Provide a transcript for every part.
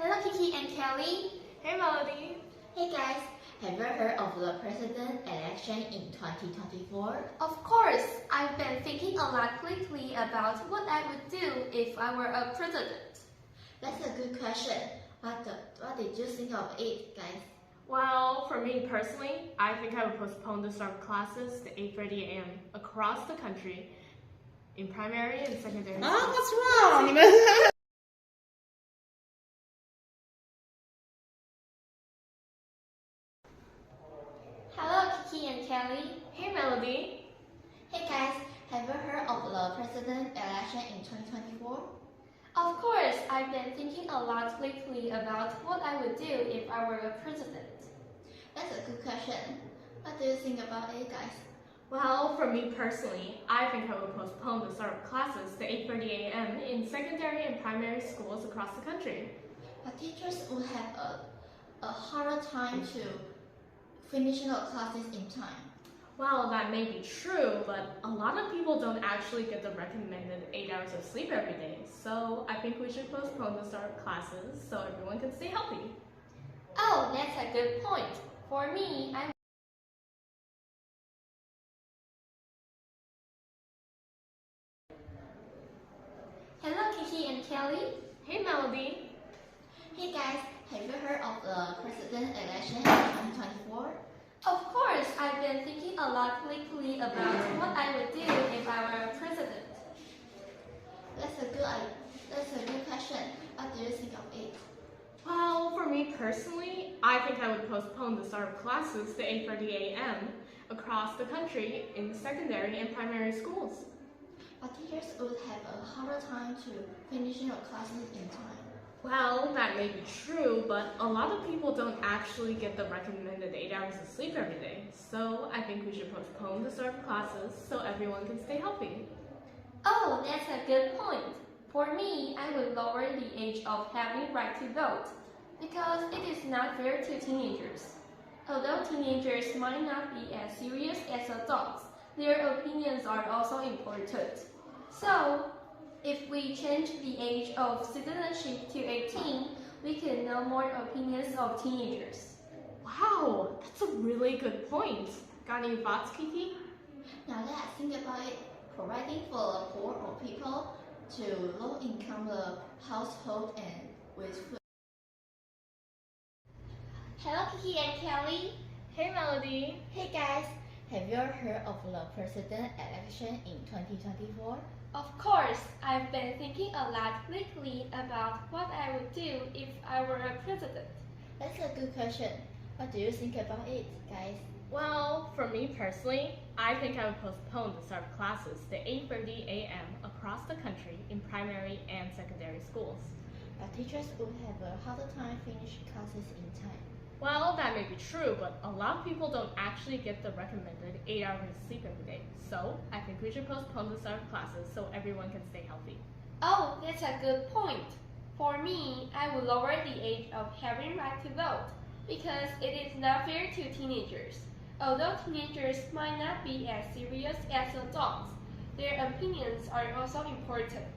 Hello Kiki and Kelly. Hey Melody. Hey guys, have you heard of the president election in 2024? Of course, I've been thinking a lot lately about what I would do if I were a president. That's a good question. What did you think of it, guys? Well, for me personally, I think I would postpone the start of classes to 8:30 a.m. across the country in primary and secondary schools. What's wrong? Hello Kiki and Kelly. Hey Melody. Hey guys, have you heard of the president election in 2024? Of course, I've been thinking a lot lately about what I would do if I were a president. That's a good question. What do you think about it, guys? Well, for me personally, I think I would postpone the start of classes to 8:30 a.m. in secondary and primary schools across the country. But teachers would have a harder time to finish the classes in time. Well, that may be true, but a lot of people don't actually get the recommended 8 hours of sleep every day. So I think we should postpone the start of classes so everyone can stay healthy. Oh, that's a good point. For me, Hello Kiki and Kelly. Hey Melody. Hey guys, have you heard of the president election in 2024? Of course, I've been thinking a lot lately about what I would do if I were a president. That's a good question. What do you think of it? Well, for me personally, I think I would postpone the start of classes to 8:30 a.m. across the country in secondary and primary schools. But teachers would have a harder time to finish your classes in time. Well, that may be true, but a lot of people don't actually get the recommended 8 hours of sleep every day. So I think we should postpone the start of classes so everyone can stay healthy. Oh, that's a good point. For me, I would lower the age of having right to vote because it is not fair to teenagers. Although teenagers might not be as serious as adults, their opinions are also important. So, if we change the age of citizenship to 18, we can know more opinions of teenagers. Wow, that's a really good point. Got any thoughts, Kiki? Now that I think about it, providing for the poor or people to low-income household and with food. Hello Kiki and Kelly. Hey Melody. Hey guys, have you heard of the president election in 2024? Of course, I've been thinking a lot lately about what I would do if I were a president. That's a good question. What do you think about it, guys? Well, for me personally, I think I would postpone the start of classes to 8:30 a.m. across the country in primary and secondary schools. But teachers would have a harder time finish classes in time. Well, that may be true, but a lot of people don't actually get the recommended 8 hours of sleep every day. So I think we should postpone the start of classes so everyone can stay healthy. Oh, that's a good point. For me, I would lower the age of having right to vote because it is not fair to teenagers. Although teenagers might not be as serious as adults, their opinions are also important.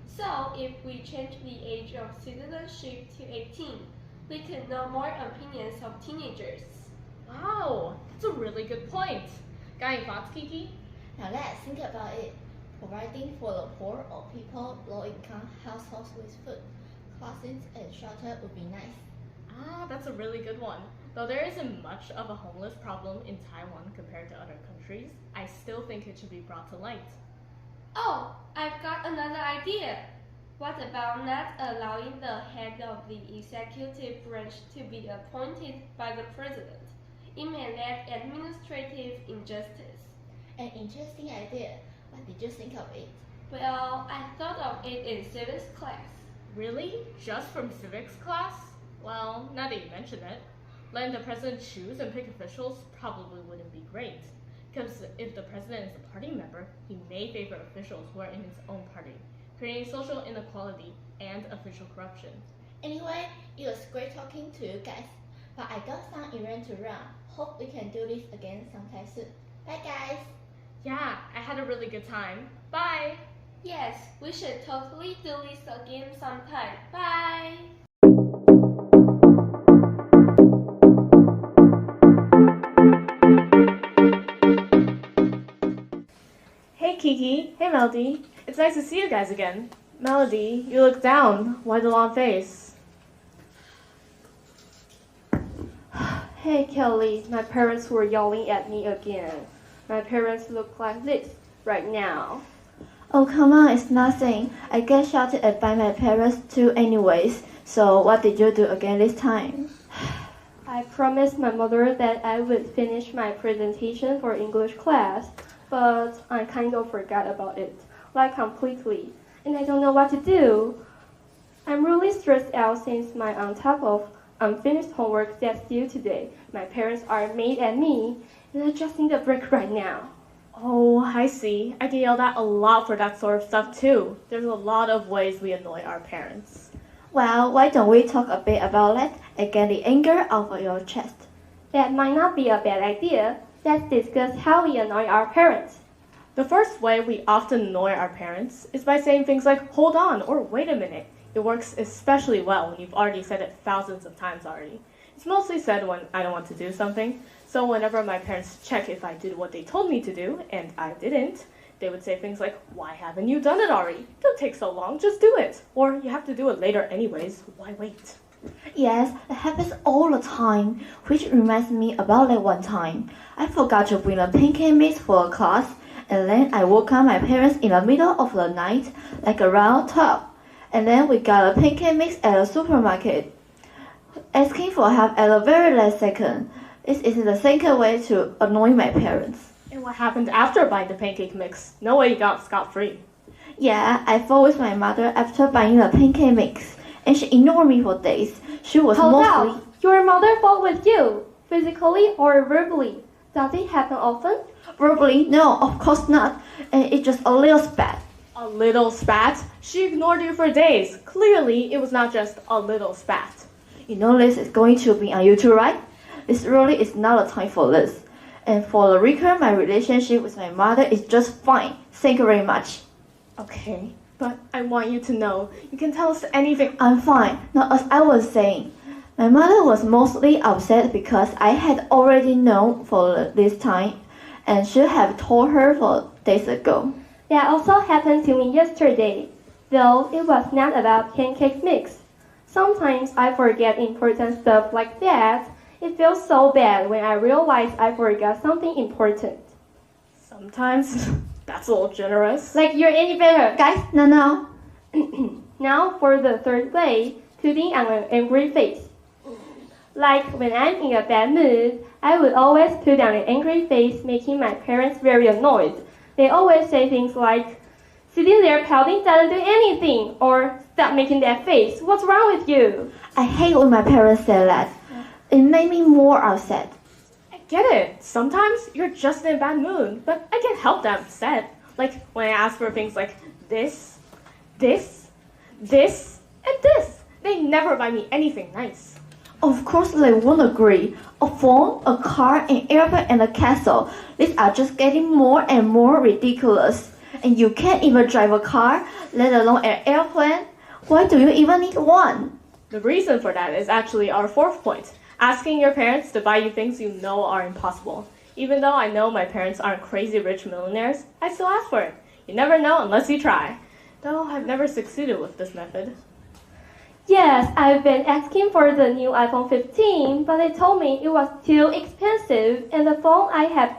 So if we change the age of citizenship to 18, we can know more opinions of teenagers. Wow, that's a really good point. Got any thoughts, Kiki? Now that I think about it, providing for the poor or people low-income households with food, clothing, and shelter would be nice. That's a really good one. Though there isn't much of a homeless problem in Taiwan compared to other countries, I still think it should be brought to light. Oh, I've got another idea. What about not allowing the head of the executive branch to be appointed by the president? It may lack administrative injustice. An interesting idea. What did you think of it? Well, I thought of it in civics class. Really? Just from civics class? Well, now that you mention it, letting the president choose and pick officials probably wouldn't be great. Because if the president is a party member, he may favor officials who are in his own party, creating social inequality and official corruption. Anyway, it was great talking to you guys. But I got some errand to run. Hope we can do this again sometime soon. Bye guys! Yeah, I had a really good time. Bye! Yes, we should totally do this again sometime. Bye! Kiki. Hey, Melody. It's nice to see you guys again. Melody, you look down. Why the long face? Hey Kelly, my parents were yelling at me again. My parents look like this right now. Oh, come on, it's nothing. I get shouted at by my parents too anyways. So what did you do again this time? I promised my mother that I would finish my presentation for English class, but I kind of forgot about it, like completely, and I don't know what to do. I'm really stressed out since my on top of unfinished homework that's due today. My parents are mad at me, and I just need a break right now. Oh, I see. I get yelled at a lot for that sort of stuff too. There's a lot of ways we annoy our parents. Well, why don't we talk a bit about that and get the anger off of your chest? That might not be a bad idea. Let's discuss how we annoy our parents. The first way we often annoy our parents is by saying things like, hold on, or wait a minute. It works especially well when you've already said it thousands of times already. It's mostly said when I don't want to do something. So whenever my parents check if I did what they told me to do, and I didn't, they would say things like, why haven't you done it already? Don't take so long, just do it. Or you have to do it later anyways, why wait? Yes, it happens all the time, which reminds me about that one time. I forgot to bring a pancake mix for a class, and then I woke up my parents in the middle of the night, like around 12. And then we got a pancake mix at a supermarket, asking for help at the very last second. This is the second way to annoy my parents. And what happened after buying the pancake mix? No way you got scot-free. Yeah, I fought with my mother after buying the pancake mix, and she ignored me for days. She was Hold mostly... out! Your mother fought with you, physically or verbally. Does it happen often? Verbally, no, of course not. And it's just a little spat. A little spat? She ignored you for days. Clearly, it was not just a little spat. You know this is going to be on YouTube, right? This really is not a time for this. And for the record, my relationship with my mother is just fine. Thank you very much. Okay, but I want you to know, you can tell us anything. I'm fine. Now, as I was saying, my mother was mostly upset because I had already known for this time and should have told her for days ago. That also happened to me yesterday, though it was not about pancake mix. Sometimes I forget important stuff like that. It feels so bad when I realize I forgot something important. Sometimes? That's a little generous. Like you're any better. Guys, no. Now for the third way, putting on an angry face. Like when I'm in a bad mood, I would always put on an angry face, making my parents very annoyed. They always say things like, sitting there pouting doesn't do anything, or stop making that face, what's wrong with you? I hate when my parents say that. It made me more upset. I get it. Sometimes you're just in a bad mood, but I can't help that upset. Like when I ask for things like this, this, this, and this. They never buy me anything nice. Of course they won't agree. A phone, a car, an airplane, and a castle. These are just getting more and more ridiculous. And you can't even drive a car, let alone an airplane. Why do you even need one? The reason for that is actually our fourth point. Asking your parents to buy you things you know are impossible. Even though I know my parents aren't crazy rich millionaires, I still ask for it. You never know unless you try. Though I've never succeeded with this method. Yes, I've been asking for the new iPhone 15, but they told me it was too expensive, and the phone I have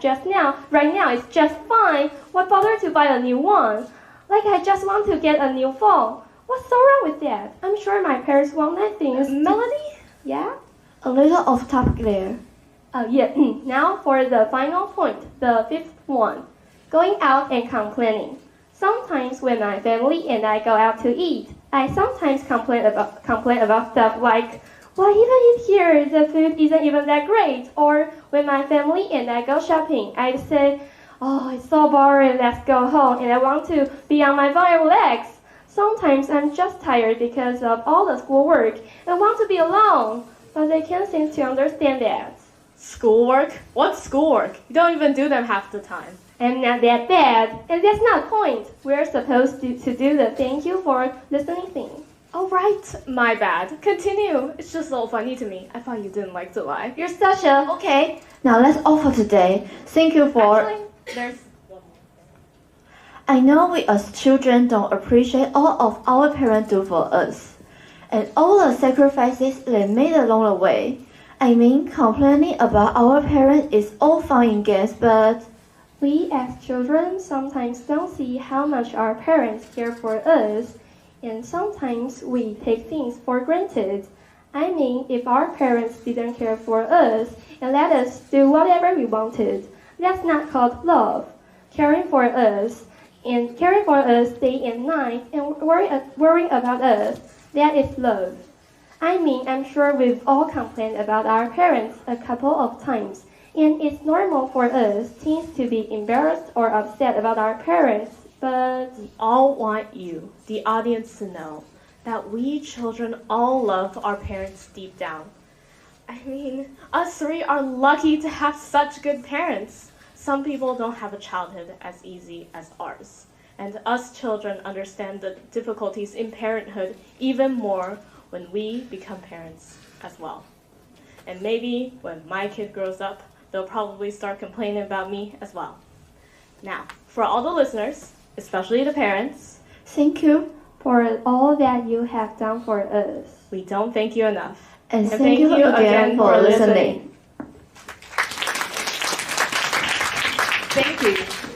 right now is just fine. What bother to buy a new one? Like I just want to get a new phone. What's so wrong with that? I'm sure my parents want nice things. Melody? Yeah? A little off topic there. Yeah. Now for the final point, the fifth one. Going out and complaining. Sometimes when my family and I go out to eat, I sometimes complain about stuff like, why even eat here? The food isn't even that great. Or when my family and I go shopping, I say, oh, it's so boring, let's go home, and I want to be on my phone and relax. Sometimes I'm just tired because of all the schoolwork and want to be alone, but they can't seem to understand that. Schoolwork? What's schoolwork? You don't even do them half the time. I'm not that bad, and that's not the point. We're supposed to do the thank you for listening thing. Oh, right. My bad. Continue. It's just a little funny to me. I thought you didn't like to lie. You're such a... Okay, now that's all for today. Thank you for... Actually, there's one more thing. I know we as children don't appreciate all of our parents do for us, and all the sacrifices they made along the way. I mean, complaining about our parents is all fun and games, but we as children sometimes don't see how much our parents care for us, and sometimes we take things for granted. I mean, if our parents didn't care for us and let us do whatever we wanted, that's not called love. Caring for us day and night and worrying about us, that is love. I mean, I'm sure we've all complained about our parents a couple of times, and it's normal for us teens to be embarrassed or upset about our parents, but We all want you, the audience, to know that we children all love our parents deep down. I mean, us three are lucky to have such good parents. Some people don't have a childhood as easy as ours. And us children understand the difficulties in parenthood even more when we become parents as well. And maybe when my kid grows up, they'll probably start complaining about me as well. Now, for all the listeners, especially the parents, thank you, for all that you have done for us. we don't thank you enough. and thank you again for listening. Thank you.